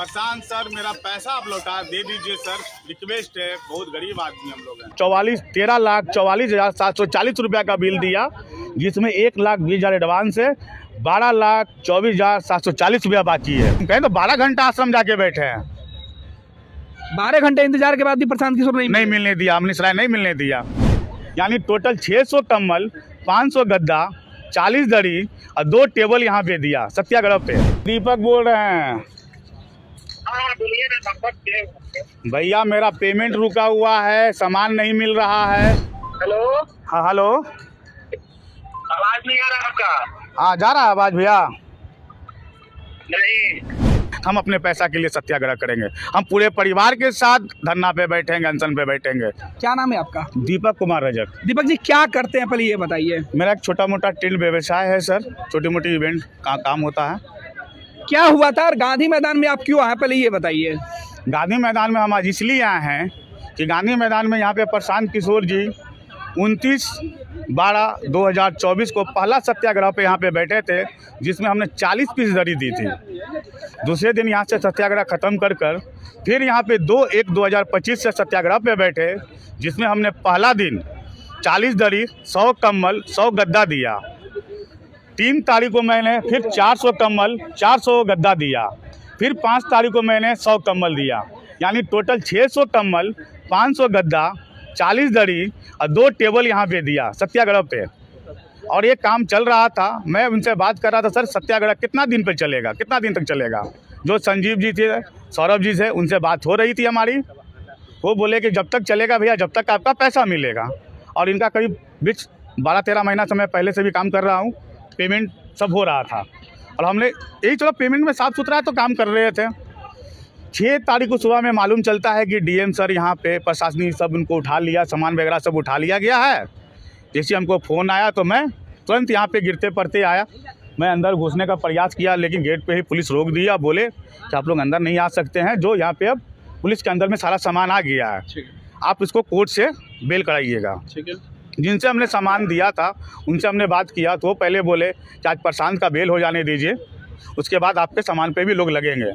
प्रशांत sir, मेरा पैसा आप लौटा दे दीजिए सर, रिक्वेस्ट है, बहुत गरीब आदमी हम लोग हैं। 13,44,740 रुपया का बिल दिया, जिसमें 1,20,000 एडवांस है, 12,24,740 रुपया बाकी है। कहें तो 12 घंटा आश्रम जाके बैठे हैं, 12 घंटे इंतजार के बाद भी प्रशांत किशोर नहीं मिलने दिया, अमनीश राय नहीं मिलने दिया। यानी टोटल 600 कम्बल, 500 गद्दा, 40 दरी और 2 टेबल यहाँ पे दिया सत्याग्रह पे। दीपक बोल रहे हैं। भैया मेरा पेमेंट रुका हुआ है, सामान नहीं मिल रहा है। हेलो, हाँ हेलो, आवाज नहीं आ रहा आपका? हाँ जा रहा है आवाज भैया। नहीं, हम अपने पैसा के लिए सत्याग्रह करेंगे, हम पूरे परिवार के साथ धरना पे बैठेंगे, अनशन पे बैठेंगे। क्या नाम है आपका? दीपक कुमार रजक। दीपक जी क्या करते हैं पहले ये बताइए। मेरा एक छोटा मोटा टिल व्यवसाय है सर, छोटी मोटी इवेंट का काम होता है। क्या हुआ था और गांधी मैदान में आप क्यों आए पहले ये बताइए। गांधी मैदान में हम आज इसलिए आए हैं कि गांधी मैदान में यहाँ पे प्रशांत किशोर जी 29/12/2024 को पहला सत्याग्रह पे यहाँ पे बैठे थे, जिसमें हमने 40 पीस दरी दी थी। दूसरे दिन यहाँ से सत्याग्रह ख़त्म कर फिर यहाँ पे 2/1/2025 से सत्याग्रह पे बैठे, जिसमें हमने पहला दिन 40 दरी, 100 कम्बल, 100 गद्दा दिया। 3 तारीख को मैंने फिर 400 कम्बल, 400 गद्दा दिया। फिर 5 तारीख को मैंने 100 कम्बल दिया। यानी टोटल 600 कम्बल, 500 गद्दा, 40 दरी और 2 टेबल यहाँ पे दिया सत्याग्रह पे। और ये काम चल रहा था। मैं उनसे बात कर रहा था, सर सत्याग्रह कितना दिन पे चलेगा, कितना दिन तक चलेगा। जो संजीव जी थे, सौरभ जी से उनसे बात हो रही थी हमारी, वो बोले कि जब तक चलेगा भैया, जब तक आपका पैसा मिलेगा। और इनका करीब 12-13 महीना से मैं पहले से भी काम कर रहा हूँ, पेमेंट सब हो रहा था। और हमने यही चलो पेमेंट में साफ़ सुथरा है तो काम कर रहे थे। 6 तारीख को सुबह में मालूम चलता है कि डीएम सर यहाँ पे प्रशासनिक सब उनको उठा लिया, सामान वगैरह सब उठा लिया गया है। जैसे हमको फ़ोन आया तो मैं तुरंत यहाँ पे गिरते पड़ते आया। मैं अंदर घुसने का प्रयास किया, लेकिन गेट पे ही पुलिस रोक दिया, बोले कि आप लोग अंदर नहीं आ सकते हैं, जो यहाँ पे अब पुलिस के अंदर में सारा सामान आ गया है, आप इसको कोर्ट से बेल कराइएगा। ठीक है। जिनसे हमने सामान दिया था उनसे हमने बात किया तो वो पहले बोले कि आज प्रशांत का बेल हो जाने दीजिए, उसके बाद आपके सामान पे भी लोग लगेंगे।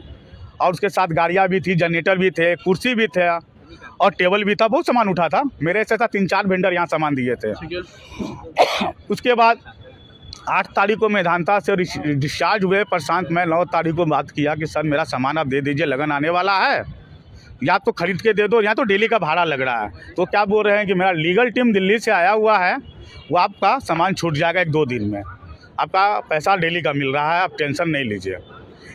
और उसके साथ गाड़ियाँ भी थी, जनरेटर भी थे, कुर्सी भी थे और टेबल भी था, बहुत सामान उठा था। मेरे से 3-4 वेंडर यहाँ सामान दिए थे। उसके बाद 8 तारीख को मेधांता से डिस्चार्ज हुए प्रशांत। मैं 9 तारीख को बात किया कि सर मेरा सामान आप दे दीजिए, लगन आने वाला है, या तो खरीद के दे दो या तो डेली का भाड़ा लग रहा है। तो क्या बोल रहे हैं कि मेरा लीगल टीम दिल्ली से आया हुआ है, वो आपका सामान छूट जाएगा 1-2 दिन में, आपका पैसा डेली का मिल रहा है, आप टेंशन नहीं लीजिए।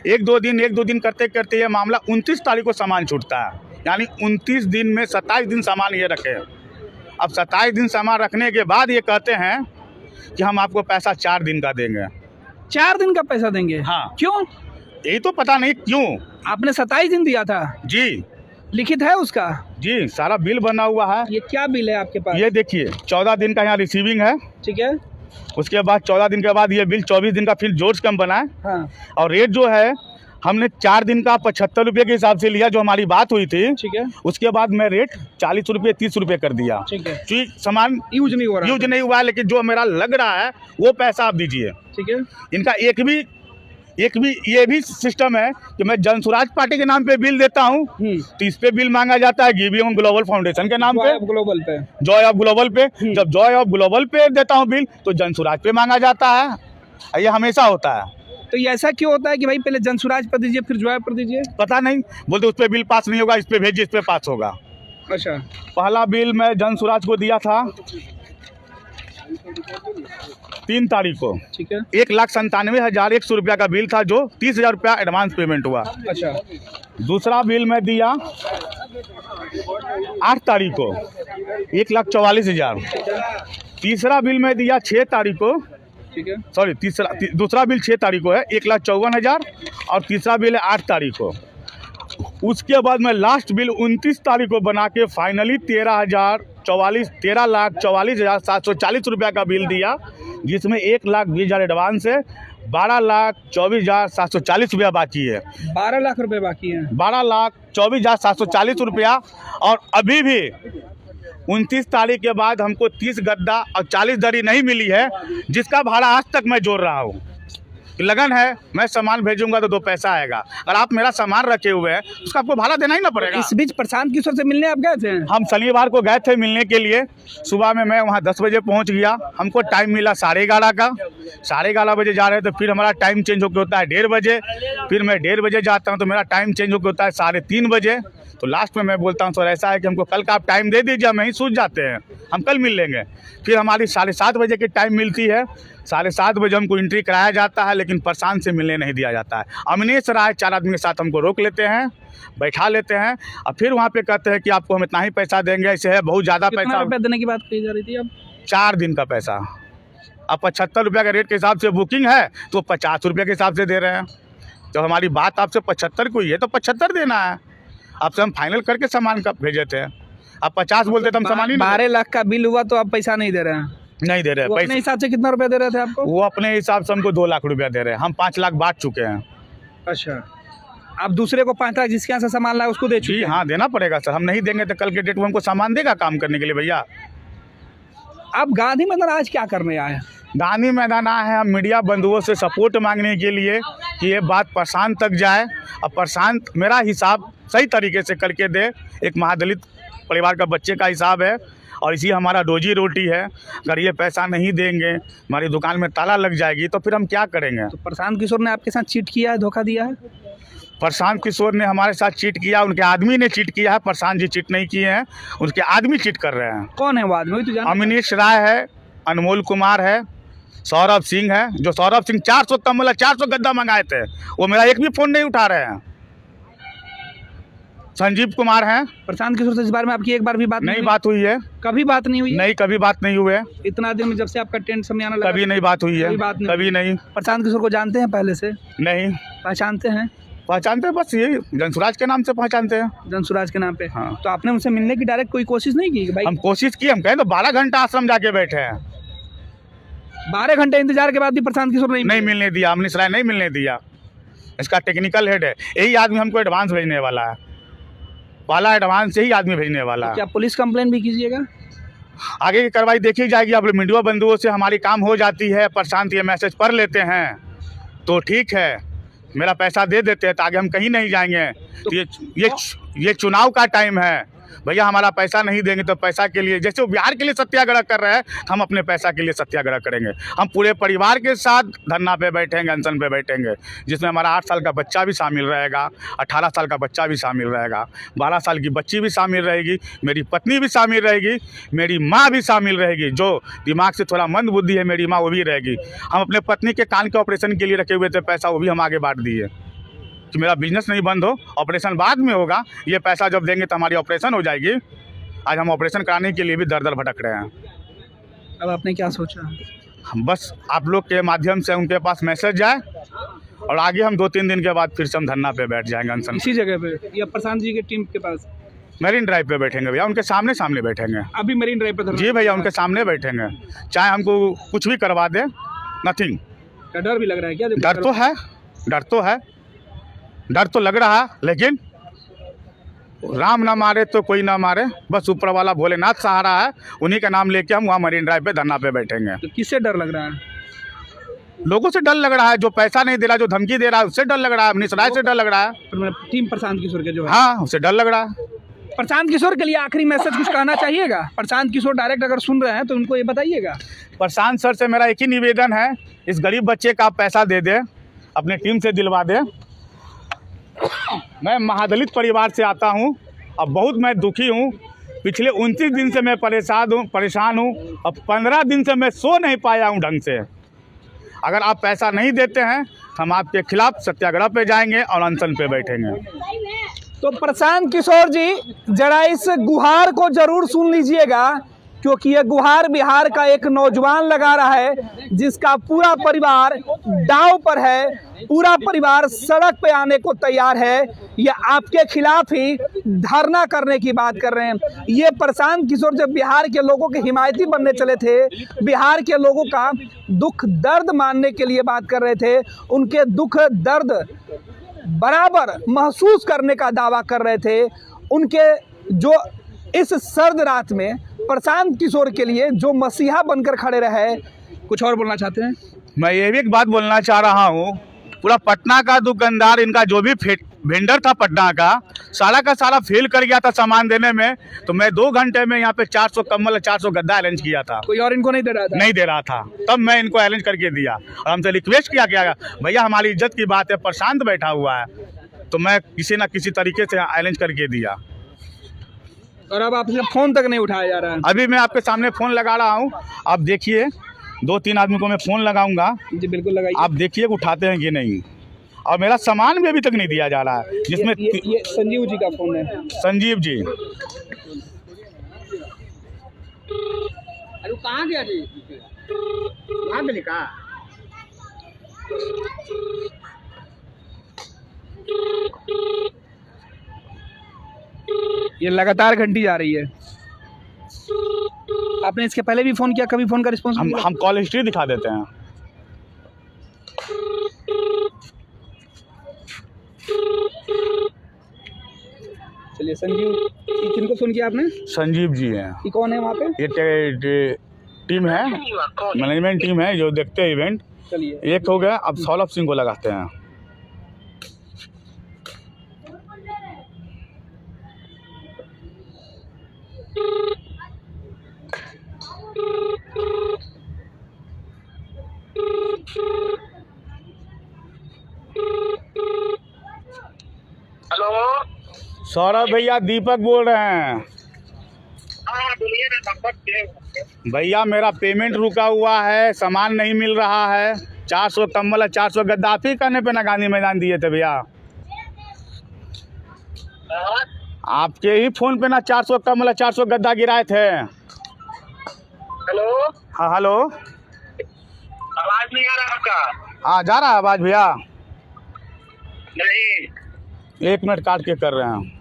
1-2 दिन करते करते ये मामला 29 तारीख को सामान छूटता है। यानी 29 दिन में 27 दिन सामान ये रखे। अब 27 दिन सामान रखने के बाद ये कहते हैं कि हम आपको पैसा 4 दिन का देंगे। 4 दिन का पैसा देंगे? हाँ। क्यों? यही तो पता नहीं क्यों। आपने 27 दिन दिया था? जी। लिखित है उसका? जी, सारा बिल बना हुआ है। ये क्या बिल है आपके पास? ये देखिए 14 दिन का यहाँ रिसीविंग है। ठीक है। उसके बाद 14 दिन के बाद ये बिल 24 दिन का फिर जोड़ कम बना है। हाँ। और रेट जो है हमने 4 दिन का 75 रुपये के हिसाब से लिया, जो हमारी बात हुई थी। ठीक है। उसके बाद मैं रेट 40 रुपये 30 रुपये कर दिया। ठीक है। क्योंकि सामान यूज नहीं हुआ है, लेकिन जो मेरा लग रहा है वो पैसा आप दीजिए। ठीक है। इनका एक भी ये भी सिस्टम है कि मैं जनसुराज पार्टी के नाम पे बिल देता हूँ तो इस पे बिल मांगा जाता है गिवियम ग्लोबल फाउंडेशन के नाम पे, जॉय ऑफ ग्लोबल पे। जब जॉय ऑफ ग्लोबल पे देता हूँ बिल तो जनसुराज पे मांगा जाता है। ये हमेशा होता है। तो ये ऐसा क्यों होता है कि भाई पहले जनसुराज पर दीजिए फिर जॉय पर दीजिए? पता नहीं, बोलते उस पर बिल पास नहीं होगा, इस पे भेजिए, इस पे पास होगा। अच्छा। पहला बिल मैं जनसुराज को दिया था 3 तारीख को। ठीक है। 1,97,100 रुपया का बिल था, जो 30,000 रुपया एडवांस पेमेंट हुआ। अच्छा। दूसरा बिल मैं दिया 8 तारीख को 1,44,000। तीसरा बिल मैं दिया 6 तारीख को। ठीक है। सॉरी, दूसरा बिल 6 तारीख को है 1,54,000 और तीसरा बिल है 8 तारीख को। उसके बाद मैं लास्ट बिल 29 तारीख को बना के फाइनली 13,44,740 रुपया का बिल दिया, जिसमें 1,20,000 एडवांस है, 12,24,740 रुपया बाकी है। 12 लाख रुपए बाकी है। 12,24,740 रुपया। और अभी भी 29 तारीख के बाद हमको 30 गद्दा और 40 दरी नहीं मिली है, जिसका भाड़ा आज तक मैं जोड़ रहा हूँ। कि लगन है, मैं सामान भेजूंगा तो 2 पैसा आएगा। अगर आप मेरा सामान रखे हुए हैं उसका आपको भाड़ा देना ही ना पड़ेगा। इस बीच प्रशांत किशोर से मिलने आप गए थे? हम शनिवार को गए थे मिलने के लिए। सुबह में मैं वहाँ 10 बजे पहुँच गया। हमको टाइम मिला 11:30 का। 11:30 बजे जा रहे थे, फिर हमारा टाइम चेंज होकर होता है 1:30 बजे। फिर मैं 1:30 बजे जाता हूँ तो मेरा टाइम चेंज होकर होता है 3:30 बजे। तो लास्ट में मैं बोलता हूँ सर ऐसा है कि हमको कल का आप टाइम दे दीजिए, हम यहीं सूझ जाते हैं, हम कल मिल लेंगे। फिर हमारी 7:30 बजे की टाइम मिलती है। 7:30 बजे हमको एंट्री कराया जाता है, लेकिन प्रशांत से मिलने नहीं दिया जाता है। अमनेश राय 4 आदमी के साथ हमको रोक लेते हैं, बैठा लेते हैं और फिर वहाँ पे कहते हैं कि आपको हम इतना ही पैसा देंगे। ऐसे है बहुत ज़्यादा कितना पैसा, रुपया देने की बात कही जा रही थी अब? 4 दिन का पैसा। अब 75 रुपये का रेट के हिसाब से बुकिंग है तो 50 रुपये के हिसाब से दे रहे हैं। जब हमारी बात आपसे 75 को ही है तो 75 देना है। आपसे हम फाइनल करके सामान का भेजे थे, आप 50 बोलते तो हम सामान ही 12 लाख का बिल हुआ तो आप पैसा नहीं दे रहे हैं? नहीं दे रहे वो अपने पैसे। हिसाब से कितना रुपया दे रहे थे आपको? वो अपने हिसाब से हमको 2 लाख रुपया दे रहे हैं, हम 5 लाख बांट चुके हैं। अच्छा, आप दूसरे को 5 लाख जिसके यहाँ से सामान लाए उसको दे चुके जी हैं? हाँ, देना पड़ेगा सर। हम नहीं देंगे तो कल के डेट में हमको सामान देगा काम करने के लिए भैया। आप गांधी मैदान आज क्या करने आए हैं? गांधी मैदान आए हैं हम मीडिया बंधुओं से सपोर्ट मांगने के लिए कि ये बात प्रशांत तक जाए और प्रशांत मेरा हिसाब सही तरीके से करके दे। एक महादलित परिवार का बच्चे का हिसाब है और इसी हमारा रोजी रोटी है। अगर ये पैसा नहीं देंगे, हमारी दुकान में ताला लग जाएगी तो फिर हम क्या करेंगे। तो प्रशांत किशोर ने आपके साथ चीट किया है, धोखा दिया है? प्रशांत किशोर ने हमारे साथ चीट किया, उनके आदमी ने चीट किया है। प्रशांत जी चीट नहीं किए हैं, उनके आदमी चीट कर रहे हैं। कौन है वो आदमी? वही तो जान। अमनीश राय है, अनमोल कुमार है, सौरभ सिंह है। जो सौरभ सिंह 400 तमला 400 गद्दा मंगाए थे, वो मेरा एक भी फ़ोन नहीं उठा रहे हैं। संजीव कुमार हैं। प्रशांत किशोर से इस बारे में आपकी एक बार भी बात नहीं बात हुई है, कभी बात नहीं हुई? नहीं कभी बात नहीं हुई है, इतना दिन में जब से आपका टेंट समय आना लगा कभी नहीं बात हुई है, कभी बात नहीं। कभी नहीं। प्रशांत किशोर को जानते हैं पहले से? नहीं पहचानते हैं? पहचानते हैं, बस यही जनसुराज के नाम से पहचानते हैं। जनसुराज के नाम पे? हाँ। तो आपने उनसे मिलने की डायरेक्ट कोई कोशिश नहीं की कि भाई? हम कोशिश की, हम कहें तो 12 घंटा आश्रम जाके बैठे हैं, 12 घंटे इंतजार के बाद भी प्रशांत किशोर नहीं नहीं मिलने दिया। अमनीश राय नहीं मिलने दिया, इसका टेक्निकल हेड है। यही आदमी हमको एडवांस भेजने वाला है, पहला एडवांस यही आदमी भेजने वाला है। क्या पुलिस कंप्लेन भी कीजिएगा? आगे की कार्रवाई देखी जाएगी। अब मीडिया बंधुओं से हमारी काम हो जाती है, प्रशांत ये मैसेज पढ़ लेते हैं तो ठीक है, मेरा पैसा दे देते हैं तो आगे हम कहीं नहीं जाएंगे। तो ये चुनाव का टाइम है भैया, हमारा पैसा नहीं देंगे तो पैसा के लिए, जैसे वो बिहार के लिए सत्याग्रह कर रहे हैं, हम अपने पैसा के लिए सत्याग्रह करेंगे। हम पूरे परिवार के साथ धरना पे बैठेंगे, अनशन पे बैठेंगे, जिसमें हमारा 8 साल का बच्चा भी शामिल रहेगा, 18 साल का बच्चा भी शामिल रहेगा, 12 साल की बच्ची भी शामिल रहेगी, मेरी पत्नी भी शामिल रहेगी, मेरी माँ भी शामिल रहेगी। जो दिमाग से थोड़ा मंद बुद्धि है मेरी माँ, वो भी रहेगी। हम अपने पत्नी के कान के ऑपरेशन के लिए रखे हुए थे पैसा, वो भी हम आगे बांट दिए कि मेरा बिजनेस नहीं बंद हो, ऑपरेशन बाद में होगा, ये पैसा जब देंगे तो हमारी ऑपरेशन हो जाएगी। आज हम ऑपरेशन कराने के लिए भी दर दर भटक रहे हैं। अब आपने क्या सोचा? हम बस आप लोग के माध्यम से उनके पास मैसेज जाए और आगे हम 2-3 दिन के बाद फिर से हम धरना पे बैठ जाएंगे, अनशन। इसी जगह पे या प्रशांत जी के टीम के पास? मरीन ड्राइव पे बैठेंगे भैया, उनके सामने सामने बैठेंगे। अभी मरीन ड्राइव पे? जी भैया, उनके सामने बैठेंगे, चाहे हमको कुछ भी करवा दे, नथिंग। क्या डर भी लग रहा है क्या? डर तो है, डर तो है, डर तो लग रहा है, लेकिन राम ना मारे तो कोई ना मारे, बस ऊपर वाला भोलेनाथ सहारा है, उन्हीं का नाम लेके हम वहाँ मरीन ड्राइव पे धरना पे बैठेंगे। तो किससे डर लग रहा है? लोगों से डर लग रहा है, जो पैसा नहीं दे रहा, जो धमकी दे रहा है, उससे डर लग रहा है, अमनीश राय से डर लग रहा है। टीम प्रशांत किशोर के जो है? हाँ, उससे डर लग रहा है। प्रशांत किशोर के लिए आखिरी मैसेज कुछ कहना चाहिएगा? प्रशांत किशोर डायरेक्ट अगर सुन रहे हैं तो उनको ये बताइएगा। प्रशांत सर से मेरा एक ही निवेदन है, इस गरीब बच्चे का आप पैसा दे दे, अपनी टीम से दिलवा दे। मैं महादलित परिवार से आता हूँ, अब बहुत मैं दुखी हूँ। पिछले 29 दिन से मैं परेशान हूँ। अब 15 दिन से मैं सो नहीं पाया हूँ ढंग से। अगर आप पैसा नहीं देते हैं, हम आपके खिलाफ सत्याग्रह पे जाएंगे और अनशन पे बैठेंगे। तो प्रशांत किशोर जी, जरा इस गुहार को जरूर सुन लीजिएगा, क्योंकि ये गुहार बिहार का एक नौजवान लगा रहा है जिसका पूरा परिवार दांव पर है, पूरा परिवार सड़क पे आने को तैयार है। ये आपके खिलाफ ही धरना करने की बात कर रहे हैं। ये प्रशांत किशोर जब बिहार के लोगों के हिमायती बनने चले थे, बिहार के लोगों का दुख दर्द मानने के लिए बात कर रहे थे, उनके दुख दर्द बराबर महसूस करने का दावा कर रहे थे, उनके जो इस सर्द रात में प्रशांत किशोर के लिए जो मसीहा बनकर खड़े रहे। कुछ और बोलना चाहते हैं? मैं ये भी एक बात बोलना चाह रहा हूँ, पूरा पटना का दुकानदार, इनका जो भी वेंडर था पटना का सारा फेल कर गया था सामान देने में। तो मैं 2 घंटे में यहाँ पे 400 कम्बल 400 गद्दा अरेंज किया था, कोई और इनको नहीं दे रहा था? नहीं दे रहा था, तब मैं इनको अरेंज करके दिया। और हमसे रिक्वेस्ट किया गया, भैया हमारी इज्जत की बात है, प्रशांत बैठा हुआ है, तो मैं किसी ना किसी तरीके से अरेंज करके दिया। और अब आपसे फोन तक नहीं उठाया जा रहा है? अभी मैं आपके सामने फ़ोन लगा रहा हूँ, आप देखिए 2-3 आदमी को मैं फ़ोन लगाऊंगा, जी बिल्कुल लगाइए। आप देखिए उठाते हैं कि नहीं। और मेरा सामान भी अभी तक नहीं दिया जा रहा है, जिसमें ये संजीव जी का फोन है। संजीव जी। अरे कहाँ गया जी? कहाँ पे लिखा? ये लगातार घंटी जा रही है। आपने इसके पहले भी फोन किया, कभी फोन का रिस्पॉन्स? हम कॉल हिस्ट्री दिखा देते हैं। चलिए संजीव, किनको फोन किया आपने? संजीव जी हैं। ये कौन है वहाँ पे? ये टीम है, मैनेजमेंट टीम है जो देखते हैं इवेंट। चलिए एक हो गया, अब सौरभ सिंह को लगाते हैं। हेलो, सौरभ भैया, दीपक बोल रहे हैं। हाँ बोलिए ना, नंबर दे। भैया मेरा पेमेंट रुका हुआ है, सामान नहीं मिल रहा है। 400 कम्बल 400 गद्दा आप ही कहने पे ना गांधी मैदान दिए थे भैया, हाँ? आपके ही फोन पे ना 400 कम्बल 400 गद्दा गिराए थे। हेलो, हाँ हेलो, आवाज नहीं आ रहा आपका? हाँ जा रहा है आवाज भैया? नहीं। 1 मिनट काट के कर रहे हैं।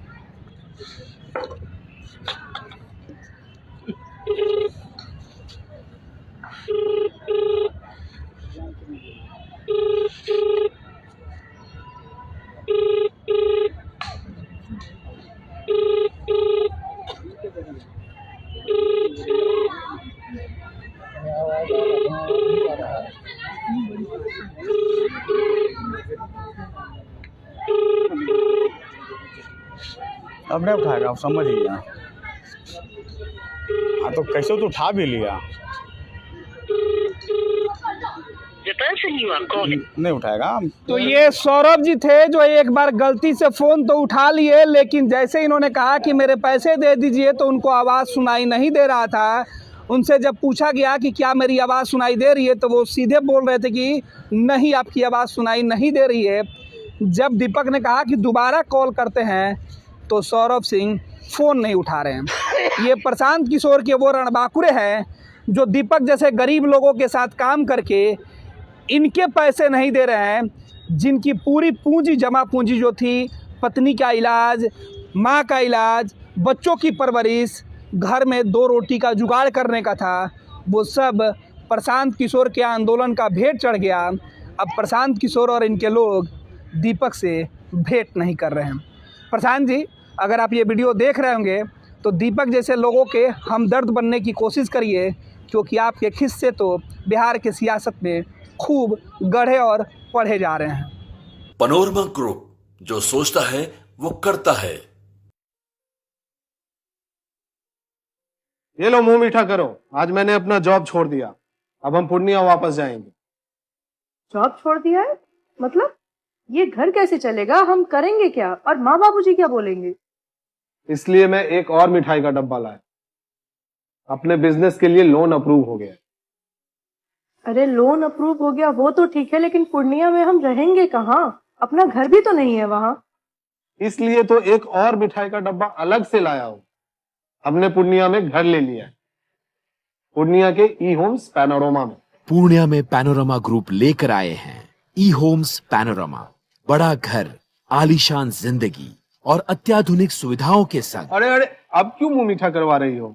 अब नहीं उठाएगा, आप समझ लिया। हाँ तो कैसे तो उठा भी लिया, नहीं उठाएगा। तो ये सौरभ जी थे जो एक बार गलती से फ़ोन तो उठा लिए, लेकिन जैसे इन्होंने कहा कि मेरे पैसे दे दीजिए तो उनको आवाज़ सुनाई नहीं दे रहा था। उनसे जब पूछा गया कि क्या मेरी आवाज़ सुनाई दे रही है, तो वो सीधे बोल रहे थे कि नहीं, आपकी आवाज़ सुनाई नहीं दे रही है। जब दीपक ने कहा कि दोबारा कॉल करते हैं, तो सौरभ सिंह फ़ोन नहीं उठा रहे हैं। ये प्रशांत किशोर के वो रणबांकुरे हैं जो दीपक जैसे गरीब लोगों के साथ काम करके इनके पैसे नहीं दे रहे हैं, जिनकी पूरी पूंजी, जमा पूंजी जो थी, पत्नी का इलाज, माँ का इलाज, बच्चों की परवरिश, घर में 2 रोटी का जुगाड़ करने का था, वो सब प्रशांत किशोर के आंदोलन का भेंट चढ़ गया। अब प्रशांत किशोर और इनके लोग दीपक से भेंट नहीं कर रहे हैं। प्रशांत जी, अगर आप ये वीडियो देख रहे होंगे तो दीपक जैसे लोगों के हमदर्द बनने की कोशिश करिए, क्योंकि आपके किस्से तो बिहार की सियासत में खूब गढ़े और पढ़े जा रहे हैं। पैनोरमा ग्रुप, जो सोचता है वो करता है। ये लो, मुंह मीठा करो। आज मैंने अपना जॉब छोड़ दिया, अब हम पूर्णिया वापस जाएंगे। जॉब छोड़ दिया है? मतलब ये घर कैसे चलेगा? हम करेंगे क्या? और माँ बाबूजी क्या बोलेंगे? इसलिए मैं एक और मिठाई का डब्बा लाया। अपने बिजनेस के लिए लोन अप्रूव हो गया। अरे लोन अप्रूव हो गया वो तो ठीक है, लेकिन पूर्णिया में हम रहेंगे कहाँ? अपना घर भी तो नहीं है वहाँ। इसलिए तो एक और मिठाई का डब्बा अलग से लाया हूँ। हमने पूर्णिया में घर ले लिया है, पूर्णिया के ई होम्स पैनोरमा में। पूर्णिया में पैनोरमा ग्रुप लेकर आए हैं ई होम्स पैनोरमा। बड़ा घर, आलीशान जिंदगी और अत्याधुनिक सुविधाओं के संग। अरे अब क्यों मुंह मीठा करवा रही हो?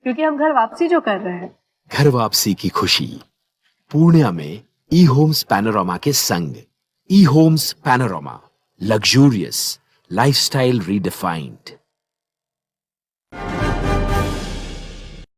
क्योंकि हम घर वापसी जो कर रहे हैं। घर वापसी की खुशी पूर्णिया में ई होम्स पैनोरमा के संग। E homes panorama, luxurious lifestyle redefined.